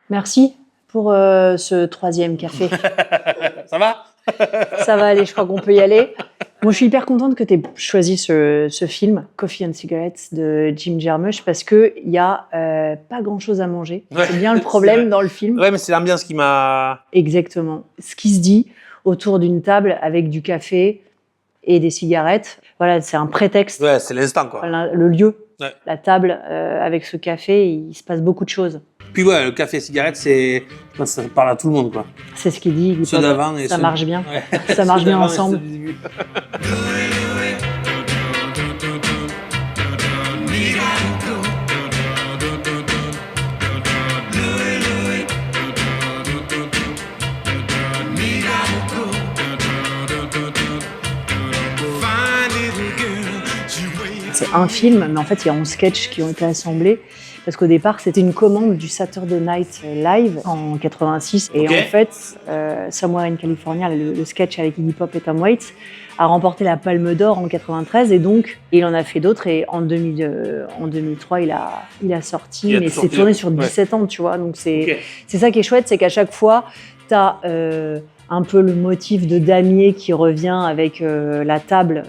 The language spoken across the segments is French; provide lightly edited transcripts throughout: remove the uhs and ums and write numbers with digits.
Merci pour ce 3e café. Ça va? Ça va aller, je crois qu'on peut y aller. Moi, je suis hyper contente que tu aies choisi ce film, Coffee and Cigarettes, de Jim Jarmusch, parce qu'il n'y a pas grand-chose à manger. Ouais, c'est bien le problème dans le film. Ouais, mais c'est l'ambiance qui m'a... Exactement. Ce qui se dit autour d'une table avec du café et des cigarettes, voilà, c'est un prétexte. Ouais, c'est l'instant, quoi. Voilà, le lieu, ouais. La table, avec ce café, il se passe beaucoup de choses. Puis ouais, le café et cigarette, ça parle à tout le monde, quoi. C'est ce qu'il dit. Ceux d'avant et ça ceux... marche bien. Ouais. Ça marche bien ensemble. C'est un film, mais en fait, il y a 11 sketchs qui ont été assemblés. Parce qu'au départ, c'était une commande du Saturday Night Live en 86. Et en fait, Somewhere in California, le sketch avec Iggy Pop et Tom Waits, a remporté la Palme d'Or en 93. Et donc, il en a fait d'autres. Et en 2003, il a sorti. Mais c'est tourné sur 17 ans, tu vois. Donc, c'est ça qui est chouette, c'est qu'à chaque fois, tu as... un peu le motif de damier qui revient avec la table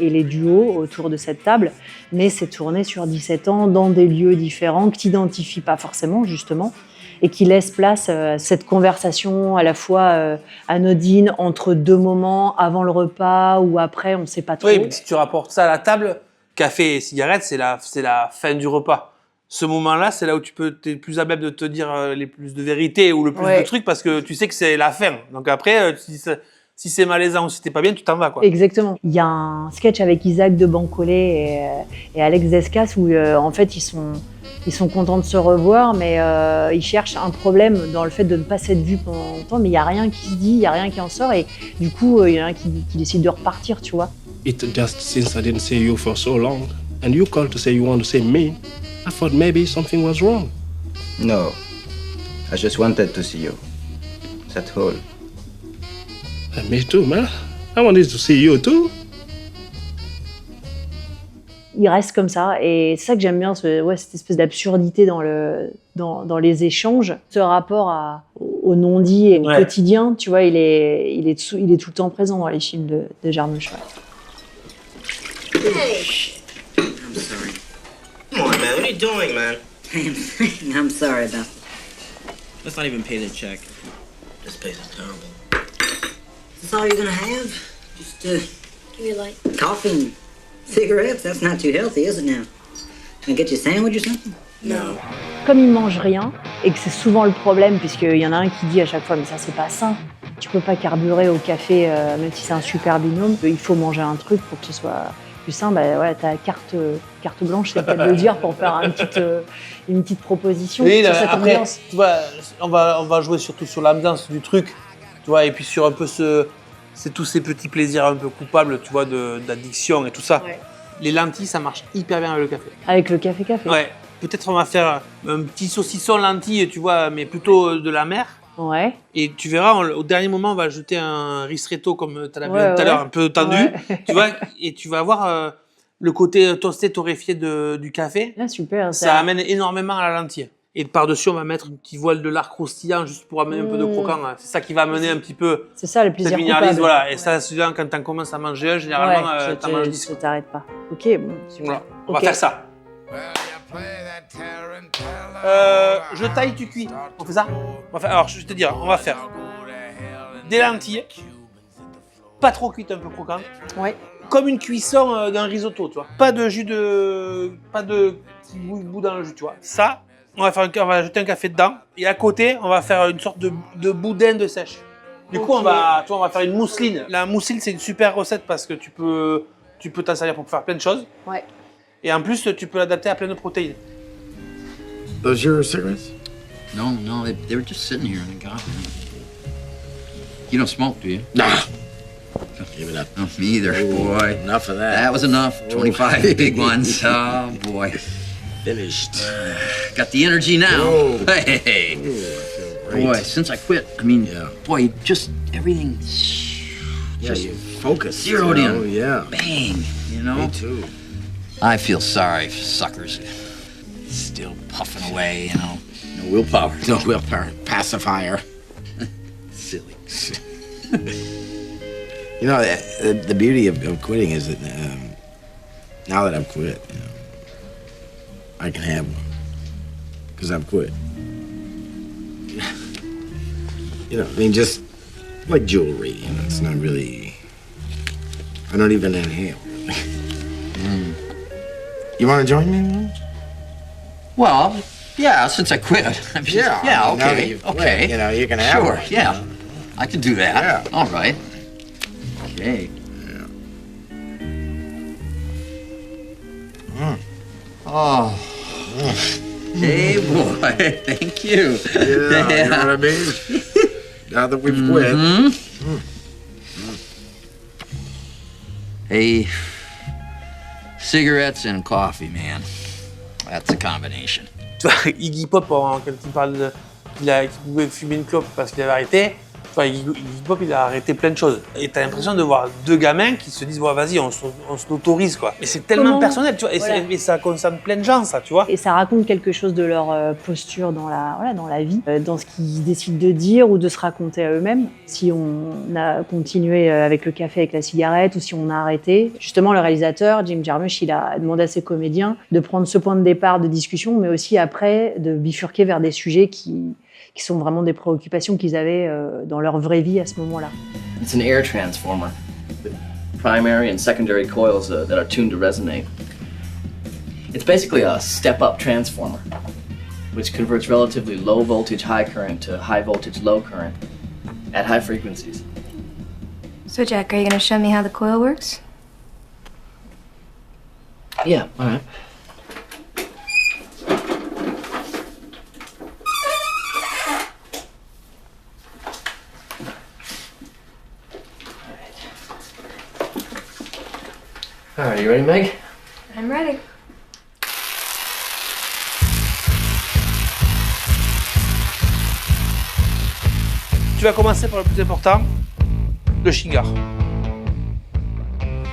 et les duos autour de cette table, mais c'est tourné sur 17 ans dans des lieux différents que tu n'identifies pas forcément, justement, et qui laisse place à cette conversation à la fois anodine entre deux moments, avant le repas ou après, on ne sait pas trop. Oui, mais si tu rapportes ça à la table, café et cigarette, c'est la fin du repas. Ce moment-là, c'est là où t'es plus à même de te dire les plus de vérité ou le plus de trucs parce que tu sais que c'est la fin. Donc après, si c'est malaisant ou si t'es pas bien, tu t'en vas, quoi. Exactement. Il y a un sketch avec Isaac de Bancolé et Alex Descas où en fait ils sont contents de se revoir, mais ils cherchent un problème dans le fait de ne pas s'être vus pendant longtemps, mais il n'y a rien qui se dit, il n'y a rien qui en sort et du coup il y en a un qui décide de repartir, tu vois. It just since I didn't see you for so long and you called to say you want to see me. I thought maybe something was wrong. No, I just wanted to see you. That's all. And me too, man. I wanted to see you too. Il reste comme ça et c'est ça que j'aime bien, cette espèce d'absurdité dans les échanges. Ce rapport au non-dit et au quotidien, tu vois, il est tout le temps présent dans les films de Jarmusch. Hey! I'm sorry. Come on, man. What are you doing, man? I'm sorry about it. Let's not even pay the check. This place is terrible. That's all you're gonna have? Just, give me a light. Coffee and cigarettes? That's not too healthy, is it now? Can I get you a sandwich or something? No. Comme ils mangent rien, et que c'est souvent le problème, puisqu'il y en a un qui dit à chaque fois « mais ça, c'est pas sain ». Tu peux pas carburer au café, même si c'est un super binôme. Il faut manger un truc pour que ce soit... plus simple, voilà, ta carte blanche, c'est peut-être de le dire pour faire une petite proposition oui, sur cette après, ambiance. Tu vois, on va jouer surtout sur l'ambiance du truc, tu vois, et puis sur un peu c'est tous ces petits plaisirs un peu coupables, tu vois, d'addiction et tout ça. Ouais. Les lentilles, ça marche hyper bien avec le café. Avec le café. Ouais. Peut-être on va faire un petit saucisson lentilles, tu vois, mais plutôt de la mer. Ouais. Et tu verras, au dernier moment, on va ajouter un ristretto comme tu l'as vu tout à l'heure, un peu tendu, tu vois, et tu vas avoir le côté toasté, torréfié du café. Ah, super. Ça amène énormément à la lentille. Et par-dessus, on va mettre un petit voile de lard croustillant juste pour amener un peu de croquant. C'est ça qui va amener un petit peu. C'est ça le plaisir coupable. Voilà. Et ça, souvent, quand tu commences à manger, généralement, tu en manges 10. Je t'arrête pas. Ok, bon, super. Voilà. On va faire ça. Je taille, tu cuis. On fait ça? Alors, je vais te dire, on va faire des lentilles, pas trop cuites, un peu croquantes. Ouais. Comme une cuisson d'un risotto, tu vois. Pas de jus pas de bout dans le jus, tu vois. Ça, on va ajouter un café dedans. Et à côté, on va faire une sorte de boudin de sèche. Du coup, on va faire une mousseline. La mousseline, c'est une super recette parce que tu peux t'en servir pour faire plein de choses. Ouais. Et en plus, tu peux l'adapter à plein de protéines. Those your cigarettes? No, they were just sitting here and I got them. You don't smoke, do you? Nah. Give it up. No, me either, boy. Enough of that. That was enough. 25 big ones. Oh, boy. Finished. Got the energy now. Whoa. Hey. Ooh, I feel great. Boy, since I quit, I mean, boy, just everything. Just you focus. Zeroed in. Oh, yeah. Bang, you know? Me too. I feel sorry for suckers. Still puffing away, you know. No willpower. No willpower. Pacifier. Silly. You know, the beauty of quitting is that now that I've quit, I can have one because I've quit. I mean, just like jewelry, it's not really. I don't even inhale. You want to join me? Well, yeah, since I quit. Yeah, now that okay. you've quit, Okay. you can have Sure, one. yeah. I can do that. Yeah. All right. Okay. Oh. Hey, boy. Thank you. Yeah, you know what I mean? Now that we've quit. Hey, cigarettes and coffee, man. That's a combination. Tu vois, Iggy Pop, quand il parle qu'il pouvait fumer une clope parce qu'il avait arrêté, tu vois, Iggy Pop, il a arrêté plein de choses. Et t'as l'impression de voir deux gamins qui se disent, ouais, vas-y, on se l'autorise, quoi. Et c'est tellement personnel, tu vois, et ça concerne plein de gens, ça, tu vois. Et ça raconte quelque chose de leur posture dans la vie, dans ce qu'ils décident de dire ou de se raconter à eux-mêmes. Si on a continué avec le café, avec la cigarette, ou si on a arrêté. Justement, le réalisateur, Jim Jarmusch, il a demandé à ses comédiens de prendre ce point de départ de discussion, mais aussi après de bifurquer vers des sujets qui sont vraiment des préoccupations qu'ils avaient dans leur vraie vie à ce moment-là. It's an air transformer with primary and secondary coils that are tuned to resonate. It's basically a step-up transformer, which converts relatively low voltage high current to high voltage low current at high frequencies. So Jack, are you going to show me how the coil works? Yeah, all right. All right, you ready, Meg? I'm ready. Tu vas commencer par le plus important, le shingar.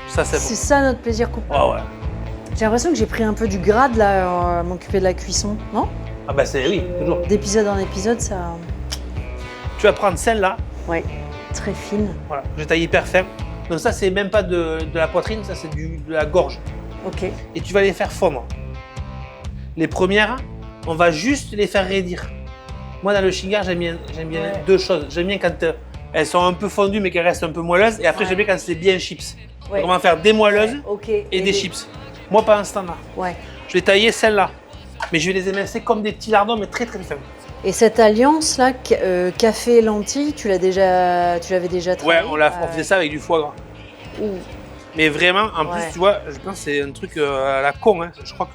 Ça, c'est bon. C'est ça notre plaisir coupable. Ah ouais. J'ai l'impression que j'ai pris un peu du grade là, à m'occuper de la cuisson, non? Ah bah c'est oui, toujours. D'épisode en épisode, ça... Tu vas prendre celle-là. Ouais, très fine. Voilà, je taille hyper fin. Donc ça, c'est même pas de la poitrine, ça c'est de la gorge. Ok. Et tu vas les faire fondre. Les premières, on va juste les faire raidir. Moi, dans le shingar, j'aime bien deux choses. J'aime bien quand elles sont un peu fondues, mais qu'elles restent un peu moelleuses. Et après, j'aime bien quand c'est bien chips. Ouais. Donc, on va faire des moelleuses et des chips. Moi, pas un standard. Ouais. Je vais tailler celle-là. Mais je vais les émincer comme des petits lardons, mais très très fins. Et cette alliance-là, café et lentilles, tu l'avais déjà travaillé? Ouais, on faisait ça avec du foie gras. Ouh. Mais vraiment, en plus, tu vois, je pense que c'est un truc à la con. Hein. Je crois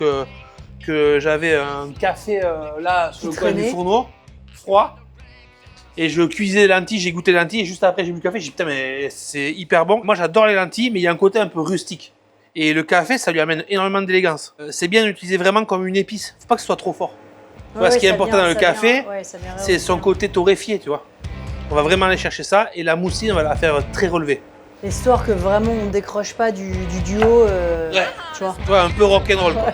que j'avais un café là sur le coin du fourneau, froid, et je cuisais les lentilles, j'ai goûté les lentilles, et juste après j'ai bu le café, j'ai dit putain, mais c'est hyper bon. Moi j'adore les lentilles, mais il y a un côté un peu rustique. Et le café, ça lui amène énormément d'élégance. C'est bien d'utiliser vraiment comme une épice, faut pas que ce soit trop fort. Tu vois, ce qui est important dans le café, c'est son côté torréfié, tu vois. On va vraiment aller chercher ça, et la mousseline, on va la faire très relevée. Histoire que vraiment on décroche pas du duo, tu vois. Ouais, un peu rock'n'roll. Ouais.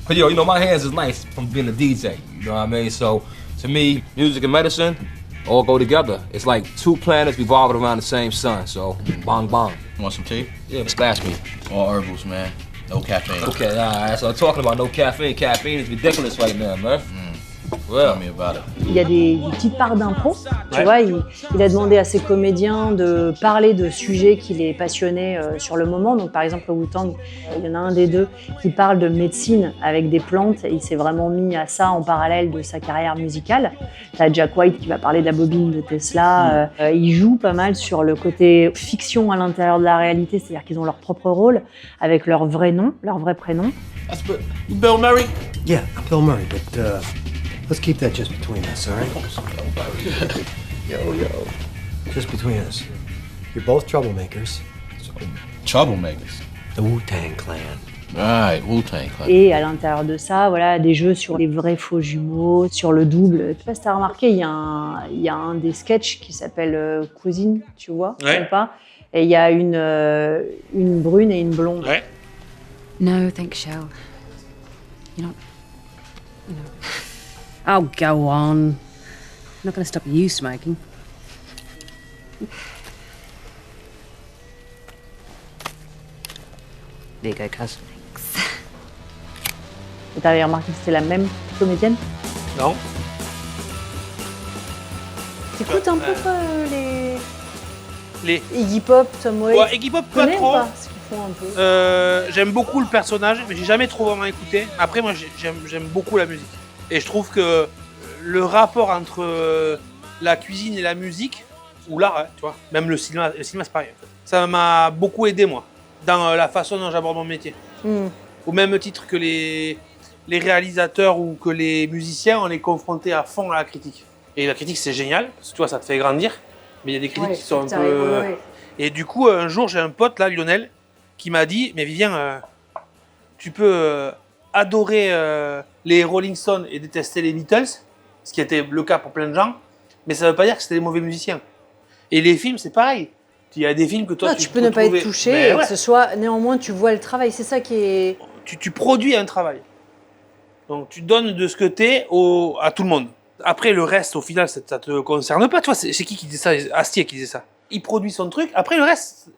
But yo, you know, my hands is nice from being a DJ, you know what I mean? So, to me, music and medicine all go together. It's like two planets revolving around the same sun, so bong bong. You want some tea? Yeah, splash me. All herbals, man. No caffeine. Okay, alright, so I'm talking about no caffeine. Caffeine is ridiculous right now, man. Well, tell me about it. Il y a des petites parts d'impro, tu vois, il a demandé à ses comédiens de parler de sujets qui les passionnaient sur le moment. Donc par exemple, au Wu-Tang, il y en a un des deux qui parle de médecine avec des plantes et il s'est vraiment mis à ça en parallèle de sa carrière musicale. T'as Jack White qui va parler de la bobine de Tesla. Il joue pas mal sur le côté fiction à l'intérieur de la réalité, c'est-à-dire qu'ils ont leur propre rôle avec leur vrai nom, leur vrai prénom. Bill Murray? Yeah, I'm Bill Murray, but let's keep that just between us, all right? Yo. Just between us. You're both troublemakers. Troublemakers? The Wu-Tang Clan. Right, Wu-Tang Clan. Et à l'intérieur de ça, voilà, des jeux sur les vrais faux jumeaux, sur le double. Je sais pas si t'as remarqué, il y a un des sketchs qui s'appelle Cousine, tu vois, ouais. Ou pas. Et il y a une brune et une blonde. Ouais. No, thanks, Shell. You're not, Oh, go on. I'm not going to stop you smoking. There you go, cuz. Et t'avais remarqué que c'était la même comédienne? Non. T'écoutes un peu toi, les Iggy Pop, Tom Waits? Ouais, Iggy Pop pas trop. Pas ce qu'ils font un peu. J'aime beaucoup le personnage, mais j'ai jamais trop vraiment écouté. Après, moi, j'aime beaucoup la musique. Et je trouve que le rapport entre la cuisine et la musique, ou l'art, hein, tu vois, même le cinéma c'est pareil. Ça m'a beaucoup aidé, moi, dans la façon dont j'aborde mon métier. Au même titre que les réalisateurs ou que les musiciens, on est confrontés à fond à la critique. Et la critique, c'est génial, parce que tu vois, ça te fait grandir. Mais il y a des critiques qui sont un peu... Et du coup, un jour, j'ai un pote, là, Lionel, qui m'a dit « Mais Vivien, tu peux adorer les Rolling Stones et détester les Beatles, ce qui était le cas pour plein de gens, mais ça ne veut pas dire que c'était des mauvais musiciens. Et les films, c'est pareil. Il y a des films que toi, tu peux ne pas être touché et que ce soit... Néanmoins, tu vois le travail. C'est ça qui est... Tu produis un travail. Donc, tu donnes de ce que t'es à tout le monde. Après, le reste, au final, ça te concerne pas. Tu vois, c'est qui disait ça? Astier qui disait ça. Il produit son truc. Après, le reste,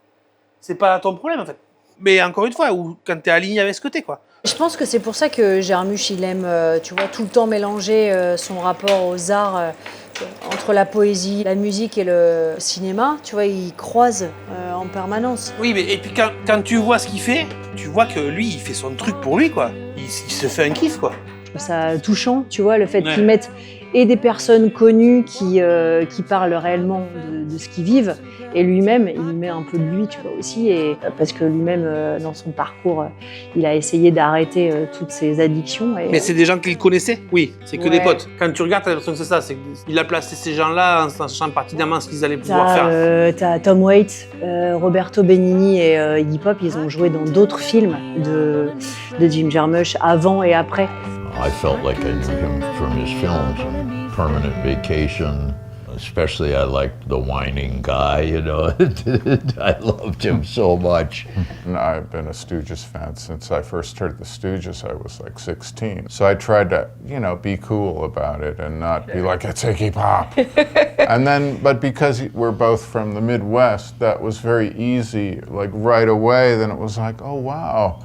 c'est pas ton problème, en fait. Mais encore une fois, quand t'es aligné avec ce que t'es, quoi. Je pense que c'est pour ça que Jarmusch, il aime, tu vois, tout le temps mélanger son rapport aux arts, entre la poésie, la musique et le cinéma. Tu vois, il croise en permanence. Oui, mais et puis quand tu vois ce qu'il fait, tu vois que lui, il fait son truc pour lui, quoi. Il se fait un kiff, quoi. Je trouve ça touchant, tu vois, le fait qu'ils mettent et des personnes connues qui parlent réellement de ce qu'ils vivent, et lui-même, il met un peu de lui, tu vois, aussi, et parce que lui-même, dans son parcours, il a essayé d'arrêter toutes ses addictions. Et, mais c'est des gens qu'il connaissait? Oui, c'est que des potes. Quand tu regardes, t'as l'impression que c'est ça, c'est qu'il a placé ces gens-là en sachant pertinemment ce qu'ils allaient pouvoir faire. T'as Tom Waits, Roberto Benigni et Iggy Pop, ils ont joué dans d'autres films de Jim Jarmusch, avant et après. I felt like I knew him from his films, Permanent Vacation. Especially, I liked the whining guy, you know. I loved him so much. I've been a Stooges fan since I first heard the Stooges. I was like 16. So I tried to, you know, be cool about it and not be like, it's Iggy Pop. And then, but because we're both from the Midwest, that was very easy. Like right away, then it was like, oh wow,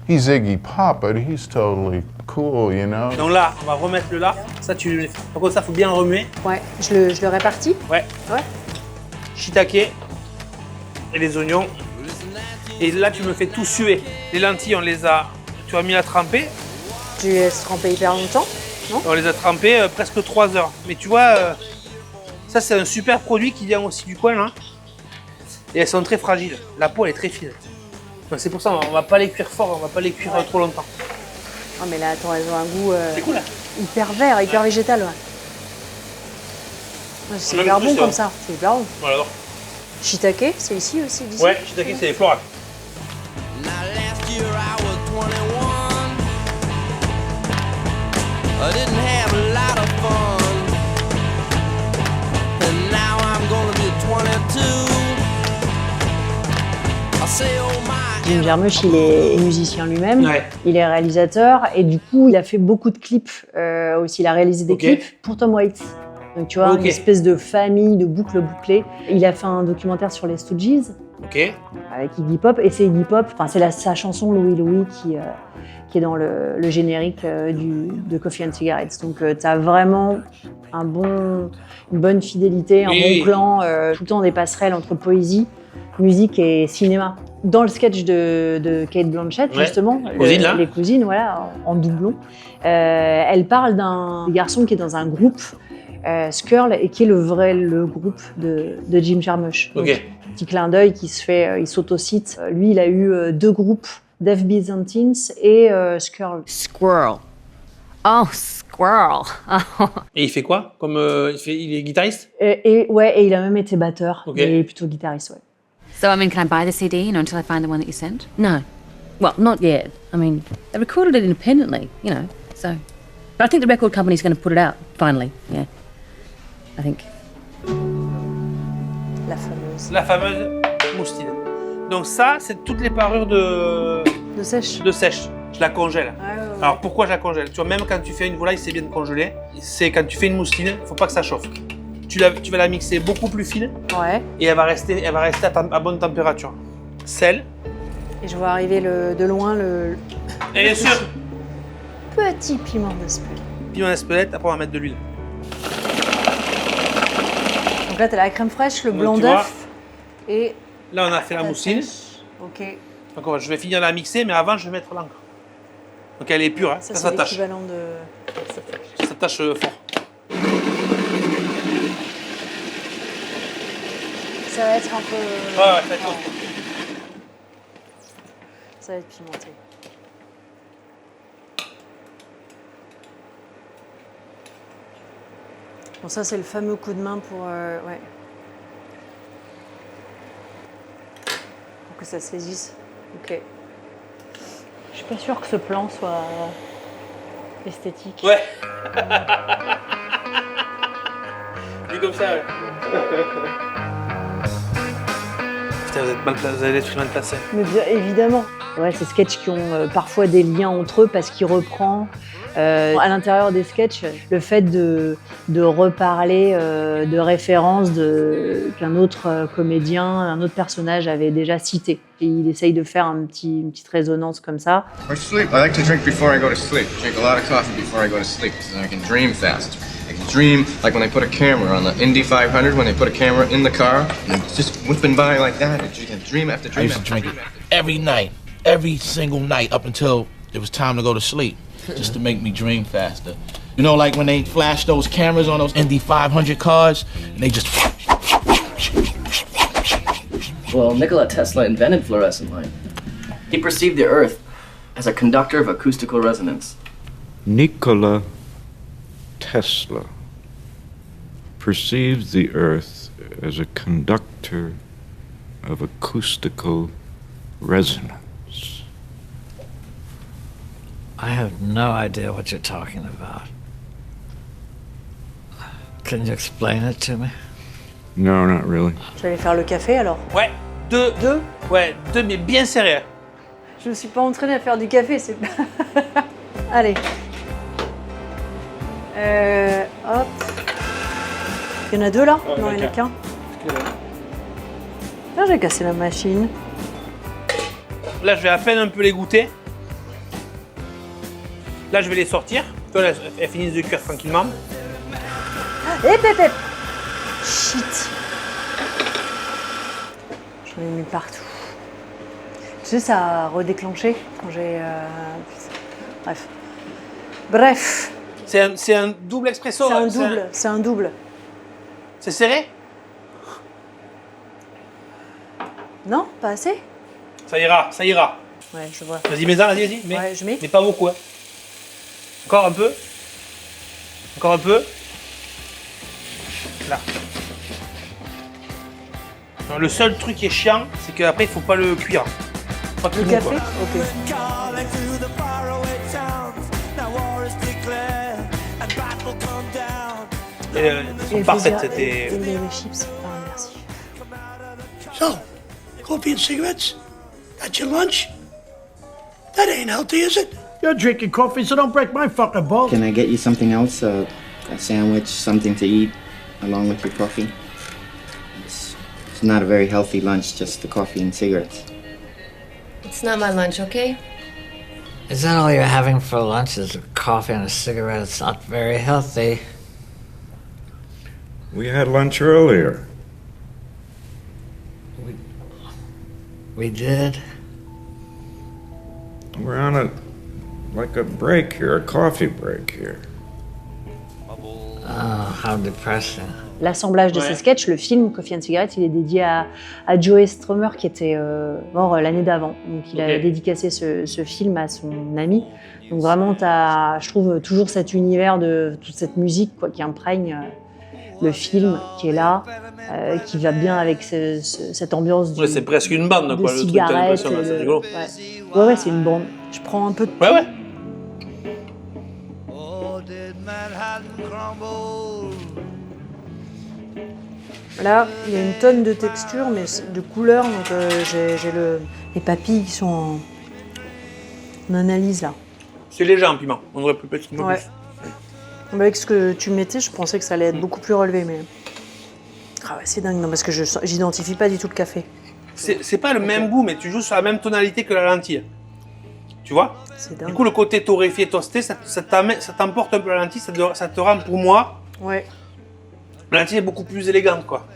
he's Iggy Pop, but he's totally cool, you know. Donc là, on va remettre le là. Ça, tu le. Par contre, ça, faut bien le remuer. Ouais, je le répartis. Ouais. Shiitake et les oignons. Et là, tu me fais tout suer. Les lentilles, tu as mis à tremper. Tu les laisses tremper hyper longtemps, non? On les a trempées presque 3 heures. Mais tu vois, ça, c'est un super produit qui vient aussi du coin, là. Et elles sont très fragiles. La peau, elle est très fine. Donc, c'est pour ça, on va pas les cuire fort, on va pas les cuire trop longtemps. Oh mais là, attends, elles ont un goût c'est cool, hein. Hyper vert, hyper végétal, ouais. C'est hyper bon comme ça, c'est hyper bon. Voilà, alors. Shiitake, c'est ici aussi, d'ici? Ouais, shiitake, c'est les florales. Jim Jarmusch, il est musicien lui-même, il est réalisateur et du coup, il a fait beaucoup de clips aussi. Il a réalisé des clips pour Tom Waits. Donc tu vois, une espèce de famille, de boucles bouclées. Il a fait un documentaire sur les Stooges avec Iggy Pop et c'est Iggy Pop, enfin c'est sa chanson Louie Louie qui est dans le générique de Coffee and Cigarettes. Donc tu as vraiment une bonne fidélité, un bon clan, tout le temps des passerelles entre poésie, musique et cinéma. Dans le sketch de Cate Blanchett, justement, les cousines, voilà, en doublon, elle parle d'un garçon qui est dans un groupe, Skirl, et qui est le groupe de Jim Jarmusch. Donc, petit clin d'œil qui se fait, il s'autocite. Lui, il a eu 2 groupes, Def Byzantines et Skirl. Squirrel. Oh, Squirrel. Et il fait quoi? Il est guitariste? Et il a même été batteur, mais il est plutôt guitariste, ouais. So, I mean, can I buy the CD, until I find the one that you sent? No. Well, not yet. I mean, they recorded it independently, so... But I think the record company's going to put it out, finally, yeah. I think. La fameuse moustine. Donc ça, c'est toutes les parures de sèche. Je la congèle. Ouais. Alors pourquoi je la congèle? Tu vois, même quand tu fais une volaille, c'est bien de congeler. C'est quand tu fais une mousseline, il faut pas que ça chauffe. Tu vas la mixer beaucoup plus fine. Ouais. Et elle va rester à bonne température. Sel. Et je vois arriver de loin le Et bien sûr, petit piment d'Espelette. piment d'Espelette, après on va mettre de l'huile. Donc là, t'as la crème fraîche, le Donc, blanc tu vois, d'œuf et... Là, on a fait la mousseline. Ok. Donc je vais finir de la mixer, mais avant, je vais mettre l'encre. Donc elle est pure, hein. Ça, Ça c'est s'attache. l'équivalent de... Ça s'attache fort. Ça va être un peu... Ouais, faites-le. Ça va être pimenté. Bon, ça, c'est le fameux coup de main pour... ouais. Pour que ça saisisse. Ok. Je suis pas sûre que ce plan soit esthétique. Ouais. Vu comme ça, ouais. Putain, vous allez être mal placé. Mais bien évidemment. Ouais, ces sketchs qui ont parfois des liens entre eux parce qu'il reprend à l'intérieur des sketchs le fait de reparler de références qu'un autre comédien, un autre personnage avait déjà cité. Et il essaye de faire une petite résonance comme ça. For sleep, I like to drink before I go to sleep. Drink a lot of coffee before I go to sleep so I can dream faster. I can dream like when they put a camera on the Indy 500, when they put a camera in the car, and it's just whipping by like that, and you can dream after dream. I used to drink it every night, every single night up until it was time to go to sleep, just to make me dream faster. You know, like when they flash those cameras on those Indy 500 cars, and they just... Well, Nikola Tesla invented fluorescent light. He perceived the Earth as a conductor of acoustical resonance. Nikola Tesla perceived the Earth as a conductor of acoustical resonance. I have no idea what you're talking about. Can you explain it to me? No, not really. Je vais aller faire le café alors. Ouais, deux. Ouais, deux, mais bien serrés. Je me suis pas entraînée à faire du café, c'est... Allez. Hop. Il y en a deux là? Non, il n'y en a qu'un. Là, j'ai cassé la machine. Là, je vais à peine un peu les goûter. Là, je vais les sortir. Tu vois, là, elles finissent de cuire tranquillement. Hep. Shit. J'en ai mis partout. Tu sais, ça a redéclenché quand j'ai... Bref. C'est un double expresso. C'est un double. C'est serré? Non, pas assez? Ça ira. Ouais, je vois. Vas-y, mets-en, vas-y. Ouais, je mets. Mais pas beaucoup, hein. Encore un peu. Là. Non, le seul truc qui est chiant, c'est qu'après, il faut pas le cuire. Pas Le café? Ok. Sont parfaites, c'était... Les chips, merci. So, coffee and cigarettes? That's your lunch? That ain't healthy, is it? You're drinking coffee, so don't break my fucking balls. Can I get you something else? A sandwich, something to eat along with your coffee? It's not a very healthy lunch, just the coffee and cigarettes. It's not my lunch, okay? Is that all you're having for lunch is a coffee and a cigarette? It's not very healthy. We had lunch earlier. We did? We're on a break here, a coffee break here. Oh, how depressing. L'assemblage de ces sketchs, le film Coffee and Cigarettes, il est dédié à Joey Strummer qui était mort l'année d'avant. Donc il a dédicacé ce film à son ami. Donc vraiment, je trouve toujours cet univers de toute cette musique quoi, qui imprègne le film, qui est là, qui va bien avec cette ambiance du, c'est presque une bande, quoi, le truc, t'as l'impression, c'est rigolo. Ouais, c'est une bande. Je prends un peu de tout. Ouais. Là, il y a une tonne de textures, mais de couleurs, donc j'ai les papilles qui sont en analyse là. C'est léger en piment. On aurait pu peut-être un peu Ouais. plus. Avec ce que tu mettais, je pensais que ça allait être beaucoup plus relevé, mais... Ah ouais, c'est dingue, non, parce que j'identifie pas du tout le café. C'est pas le même goût, mais tu joues sur la même tonalité que la lentille. Tu vois? C'est dingue. Du coup, le côté torréfié, toasté, ça t'emporte un peu la lentille, ça te rend, pour moi, Ouais. la lentille est beaucoup plus élégante, quoi.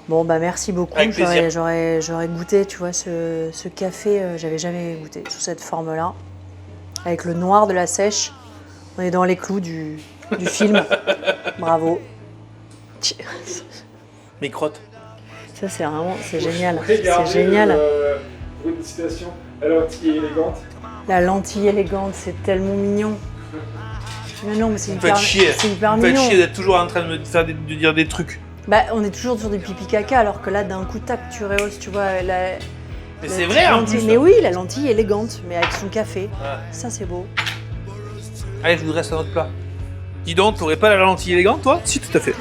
Bon, bah merci beaucoup. Avec plaisir. J'aurais goûté, tu vois, ce café, j'avais jamais goûté sous cette forme-là. Avec le noir de la sèche. On est dans les clous du film. Bravo. Mes crottes. Ça, c'est vraiment, c'est génial. C'est génial. Une citation, la lentille élégante. La lentille élégante, c'est tellement mignon. Mais non, mais c'est Vous hyper, faites chier. c'est hyper Vous faites mignon. chier d'être toujours en train de me faire de dire des trucs. Bah, on est toujours sur du pipi caca, alors que là, d'un coup, tac, tu rehausses, tu vois, Mais c'est vrai, en lentille. plus. Mais oui, la lentille élégante, mais avec son café. Ouais. Ça, c'est beau. Allez, je vous dresse un autre plat. Dis donc, t'aurais pas la lentille élégante, toi? Si, tout à fait.